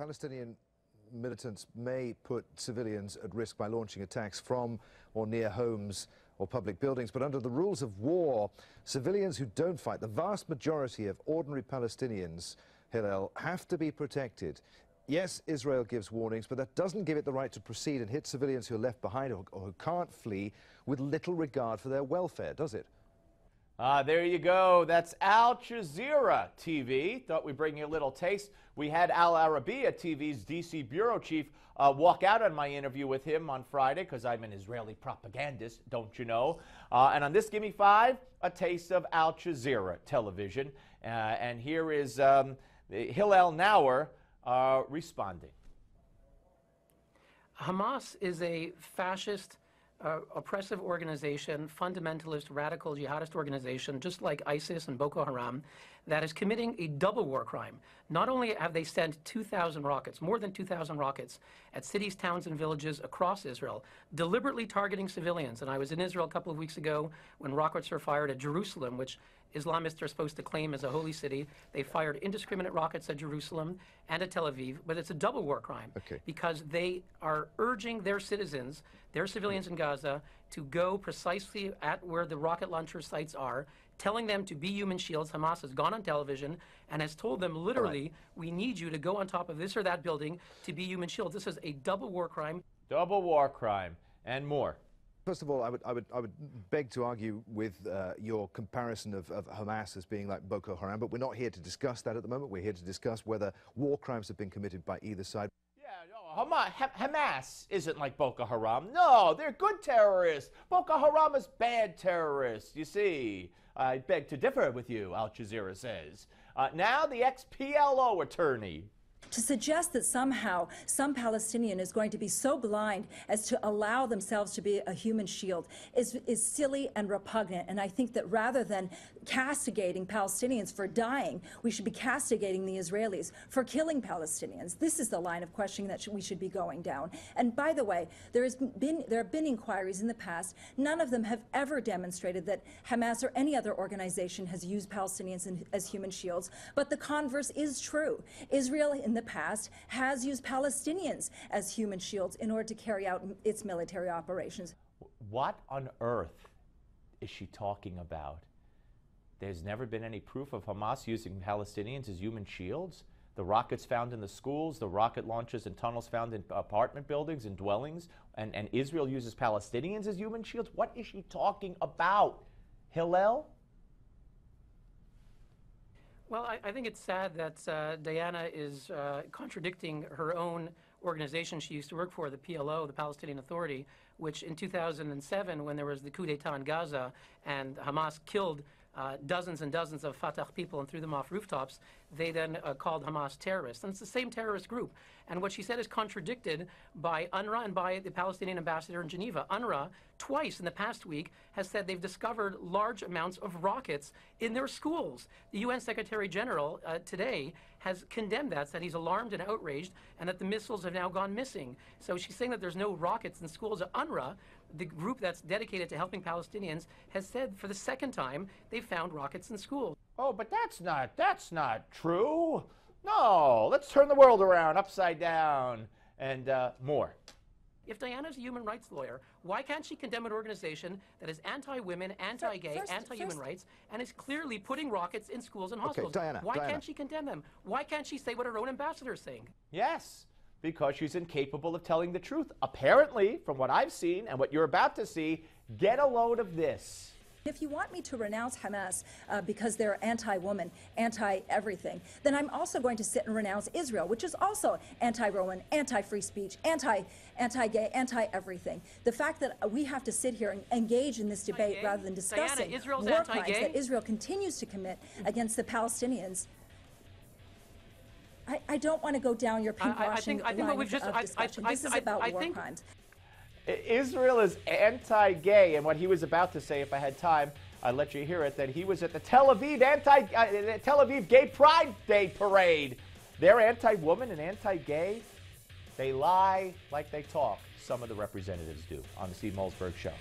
Palestinian militants may put civilians at risk by launching attacks from or near homes or public buildings, but under the rules of war, civilians who don't fight, the vast majority of ordinary Palestinians, Hillel, have to be protected. Yes, Israel gives warnings, but that doesn't give it the right to proceed and hit civilians who are left behind or who can't flee with little regard for their welfare, does it? There you go. That's Al Jazeera TV. Thought we'd bring you a little taste. We had Al Arabiya TV's DC bureau chief walk out on my interview with him on Friday because I'm an Israeli propagandist, don't you know? And on this Gimme 5, a taste of Al Jazeera television. And here is Hillel Nauer responding. Hamas is a fascist, oppressive organization, fundamentalist, radical jihadist organization, just like ISIS and Boko Haram, that is committing a double war crime. Not only have they sent 2,000 rockets, more than 2,000 rockets, at cities, towns, and villages across Israel, deliberately targeting civilians. And I was in Israel a couple of weeks ago when rockets were fired at Jerusalem, which Islamists are supposed to claim as a holy city. They fired indiscriminate rockets at Jerusalem and at Tel Aviv, but it's a double war crime because they are urging their citizens, their civilians in Gaza, to go precisely at where the rocket launcher sites are, telling them to be human shields. Hamas has gone on television and has told them literally, we need you to go on top of this or that building to be human shields. This is a double war crime. Double war crime and more. First of all, I would beg to argue with your comparison of Hamas as being like Boko Haram, but we're not here to discuss that at the moment. We're here to discuss whether war crimes have been committed by either side. Yeah, no, Hamas isn't like Boko Haram. No, they're good terrorists. Boko Haram is bad terrorists. You see, I beg to differ with you, Al Jazeera says. Now the ex-PLO attorney. To suggest that somehow some Palestinian is going to be so blind as to allow themselves to be a human shield is silly and repugnant. And I think that rather than castigating Palestinians for dying, we should be castigating the Israelis for killing Palestinians. This is the line of questioning that we should be going down. And by the way, there have been inquiries in the past. None of them have ever demonstrated that Hamas or any other organization has used Palestinians as human shields. But the converse is true. Israel in the past has used Palestinians as human shields in order to carry out its military operations. What on earth is she talking about? There's never been any proof of Hamas using Palestinians as human shields? The rockets found in the schools, the rocket launches and tunnels found in apartment buildings and dwellings, and Israel uses Palestinians as human shields? What is she talking about? Hillel? Well, I think it's sad that Diana is contradicting her own organization she used to work for, the PLO, the Palestinian Authority, which in 2007, when there was the coup d'etat in Gaza and Hamas killed dozens and dozens of Fatah people and threw them off rooftops, they then called Hamas terrorists. And it's the same terrorist group. And what she said is contradicted by UNRWA and by the Palestinian ambassador in Geneva. UNRWA, twice in the past week, has said they've discovered large amounts of rockets in their schools. The UN Secretary General today has condemned that, said he's alarmed and outraged, and that the missiles have now gone missing. So she's saying that there's no rockets in schools. UNRWA, the group that's dedicated to helping Palestinians, has said for the second time they found rockets in schools. Oh, but that's not true. No, let's turn the world around, upside down, and more. If Diana's a human rights lawyer, why can't she condemn an organization that is anti-women, anti-gay, anti-human rights, and is clearly putting rockets in schools and hospitals? Why can't she condemn them? Why can't she say what her own ambassador is saying? Yes, because she's incapable of telling the truth. Apparently, from what I've seen and what you're about to see, get a load of this. If you want me to renounce Hamas because they're anti-woman, anti-everything, then I'm also going to sit and renounce Israel, which is also anti-Roman, anti-free speech, anti-gay, anti-everything. The fact that we have to sit here and engage in this debate rather than discussing war crimes that Israel continues to commit against the Palestinians, I don't want to go down your pinkwashing line of discussion. This is about war crimes. Israel is anti-gay, and what he was about to say, if I had time, I'd let you hear it, that he was at the Tel Aviv Gay Pride Day parade. They're anti-woman and anti-gay. They lie like they talk. Some of the representatives do on the Steve Malzberg Show.